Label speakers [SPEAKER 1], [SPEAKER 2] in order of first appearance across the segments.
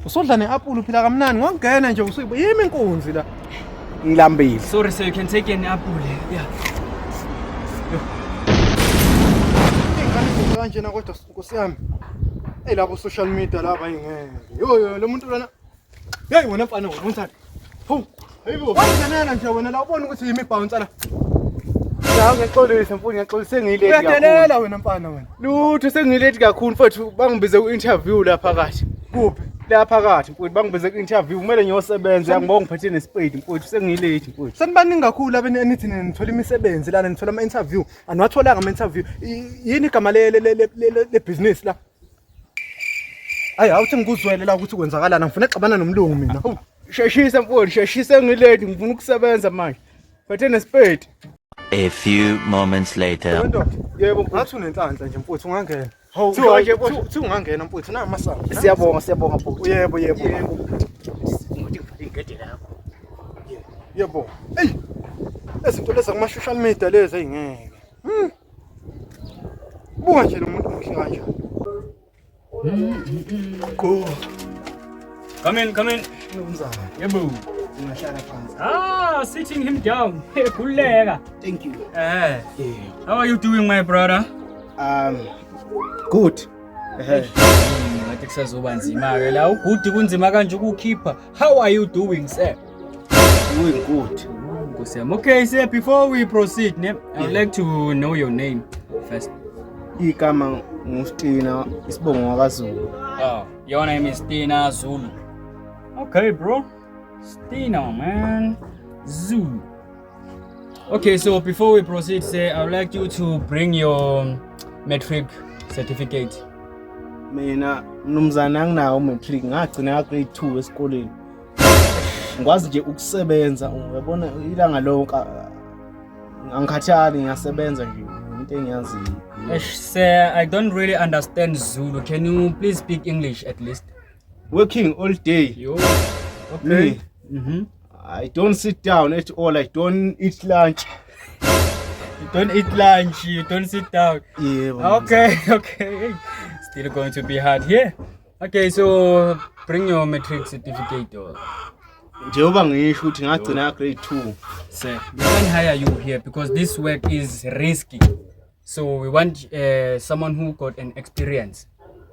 [SPEAKER 1] Usodla ne-apple uphila kamnandi ngongena nje usuyibo yimi inkunzi la.
[SPEAKER 2] Ngilambile.
[SPEAKER 3] Sorry sir, you can take an apple. Yeah.
[SPEAKER 1] Ingane kanje na kodwa Nkosi yami. Elabo social media laba ingeke. Yo lo muntu lana. Hey wena mfana ngomthanda. Ho. Hayibo. Wenzanela nje wena la ubona ukuthi yimi bounce la.
[SPEAKER 2] Ya ngixolisa mfuni ngixolisa sengilate kakhulu.
[SPEAKER 1] Uyadelela wena mfana wena.
[SPEAKER 2] Lutho sengilate kakhulu mfowethu bangibize ku-interview la phakathi.
[SPEAKER 1] Kuphi?
[SPEAKER 2] La phakathi mfowethu bangibize ku-interview kumele ngiyosebenza ngibonga ngiphethe nesipedi mfowethu sengilate mfowethu.
[SPEAKER 1] Senibaningi kakhulu abene enithi nithola imisebenzi lana nithola ama-interview. Aniwatholanga ama-interview. Yini igama le business la? Hayi awuthi ngikuzwele la ukuthi kwenzakalana ngifuna exabana nomlungu mina.
[SPEAKER 2] Sheshisa mfowethu sheshisa ngilate ngifuna ukusebenza manje. Phethe nesipedi.
[SPEAKER 4] A few moments later.
[SPEAKER 1] Yebo, ngathi unenhlanhla nje mfowethu ungangena. Hawu, thi ungangena mfowethu na amasango.
[SPEAKER 2] Siyabonga mfowethu.
[SPEAKER 1] Yebo.
[SPEAKER 2] Ingede lakho.
[SPEAKER 1] Yebo. Ey. Ezinto lezi kuma social media lezi ayingeke. Buka nje lo muntu umuhle kanje. Go.
[SPEAKER 3] Come in.
[SPEAKER 1] Nomzana.
[SPEAKER 3] Yebo.
[SPEAKER 1] Ungahlala phansi.
[SPEAKER 3] Sitting him down. Kuleka.
[SPEAKER 1] Thank you.
[SPEAKER 2] Yeah.
[SPEAKER 3] How are you doing, my brother?
[SPEAKER 2] Good.
[SPEAKER 3] Ngathi kusazoba nzima ke la ugood kunzima kanje ukukhipha. How are you doing, sir?
[SPEAKER 2] Doing good.
[SPEAKER 3] Okay, sir, before we proceed, I would like to know your name first.
[SPEAKER 2] Igama nguStina isibongo wakaZulu.
[SPEAKER 3] Your name is Stina Zulu. Okay, bro. Stina, man. Zulu. Okay, so before we proceed, sir, I would like you to bring your matric certificate.
[SPEAKER 2] Mina mnumzana anginawo matric ngagcina grade 2 esikoleni. Ngikwazi nje ukusebenza uyabona ilanga lonke angikhathali ngiyasebenza nje into engiyaziyo.
[SPEAKER 3] Sir, I don't really understand Zulu. Can you please speak English at least?
[SPEAKER 2] Working all day.
[SPEAKER 3] Yo.
[SPEAKER 2] Okay. I don't sit down at all. I don't eat lunch.
[SPEAKER 3] You don't eat lunch, you don't sit down.
[SPEAKER 2] Yeah.
[SPEAKER 3] Okay. Still going to be hard here. Okay, so bring your matric certificate.
[SPEAKER 2] Njengoba ngisho ukuthi ngagcina grade 2.
[SPEAKER 3] Sir, we can't hire you here because this work is risky. So we want someone who got an experience.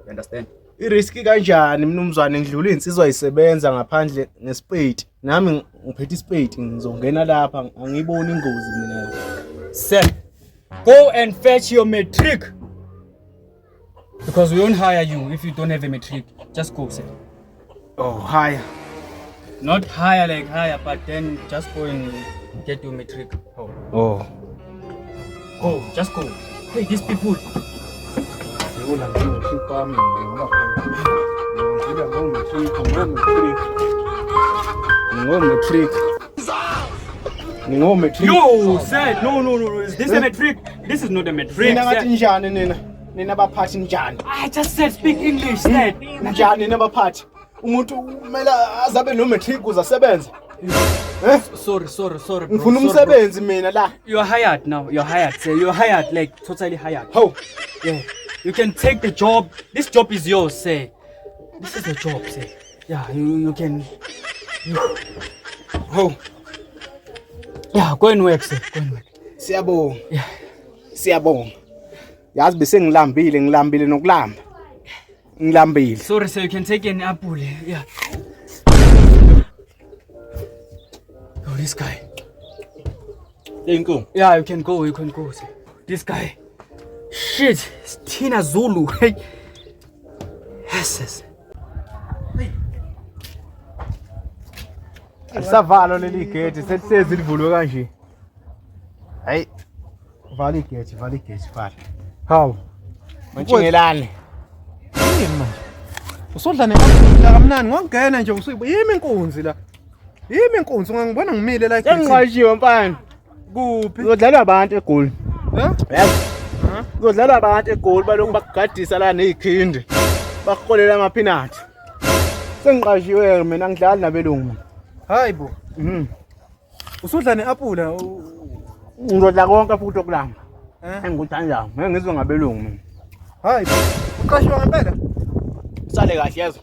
[SPEAKER 3] You understand?
[SPEAKER 2] Iriski kanjani mnumzane ngidlula insizwa ayisebenza ngaphandle ngesipedi. Nami ngiphethe isipedi ngizongena lapha angiboni ingozi mina.
[SPEAKER 3] Sir, go and fetch your matric. Because we won't hire you if you don't have a matric. Just go, sir.
[SPEAKER 2] Oh, higher.
[SPEAKER 3] Not hire like hire, but then just go and get your matric.
[SPEAKER 2] Oh.
[SPEAKER 3] Go, just go. Hey, these people. Yo, sir, no. Is this a matric? This is not a matric.
[SPEAKER 2] Nina baphathi njani?
[SPEAKER 3] I just said speak English, sir.
[SPEAKER 2] Njani nina baphathi? Umuntu kumele azabe no matric uzasebenza.
[SPEAKER 3] Sorry, bro.
[SPEAKER 2] Ngifuna umsebenzi mina la.
[SPEAKER 3] You're hired now. You're hired, sir. You're hired, like totally hired.
[SPEAKER 2] How?
[SPEAKER 3] Yeah. You can take the job. This job is yours, sir. This is the job, sir. Yeah, you can.
[SPEAKER 2] How?
[SPEAKER 3] Yeah, go and work, sir. Go and work.
[SPEAKER 2] Siyabonga.
[SPEAKER 3] Yeah.
[SPEAKER 2] Siyabonga. Yazi bese ngilambile nokulamba. Ngilambile.
[SPEAKER 3] Sorry, sir. You can take an apple. Yeah. Oh, this guy.
[SPEAKER 2] Thank you.
[SPEAKER 3] Yeah, you can go, sir. This guy. Shit, it's Tina Zulu. Yes.
[SPEAKER 2] Savalo leli gate sesezi livulwe kanje. Hayi. Vali gate.
[SPEAKER 1] Hawu.
[SPEAKER 2] Mantshingelane.
[SPEAKER 1] Yini manje? Usodla ne-apple kamnandi ngongena nje usuyibo yimi inkunzi la. Yimi inkunzi ungangibona ngimile la ekhaya.
[SPEAKER 2] Sengiqashiwe mfana.
[SPEAKER 1] Kuphi?
[SPEAKER 2] Uzodlala abantu eGoli.
[SPEAKER 1] Yebo.
[SPEAKER 2] Uzodlala abantu eGoli balokhu bakugadisa la nezikhindi. Bakuholela amaphinathi. Sengiqashiwe mina ngidlala nabelungu.
[SPEAKER 1] Hayibo. Usodla ne-apple
[SPEAKER 2] Ngizodla konke futhi okulamba. Engikuthandayo. Ngeke ngizwe ngabelungu mina.
[SPEAKER 1] hayibo. Uqashiwe ngempela?
[SPEAKER 2] Sale kahle yazo.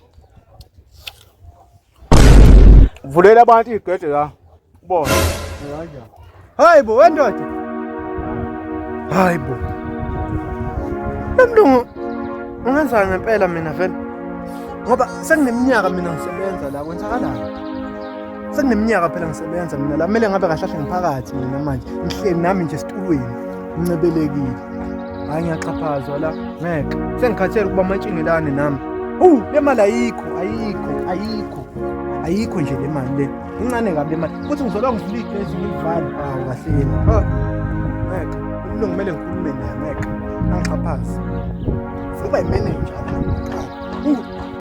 [SPEAKER 2] Vulela abantu igede la. Ubona.
[SPEAKER 1] Hayi bo wendoda. Hayi bo. Lemlungu ungenzani ngempela mina vele? Ngoba sengineminyaka mina ngisebenza la kwenzakalani? Sengineminyaka phela ngisebenza mina la kumele ngabe kahle ngiphakathi mina manje. Ngihleli nami nje esitulweni. Ngincebelekile. Hayi ngiyaxhaphazwa la. Ngeke. Sengikhathele ukuba amantshingelane nami. Le mali ayikho nje le mali le. Incane kabi le mali. Futhi ngizolwa ngivula igezi ngivale. Kahleni. Ngeke. Umlungu kumele ngikhulume naye ngeke. Angixhaphazi. Fuba imanager la.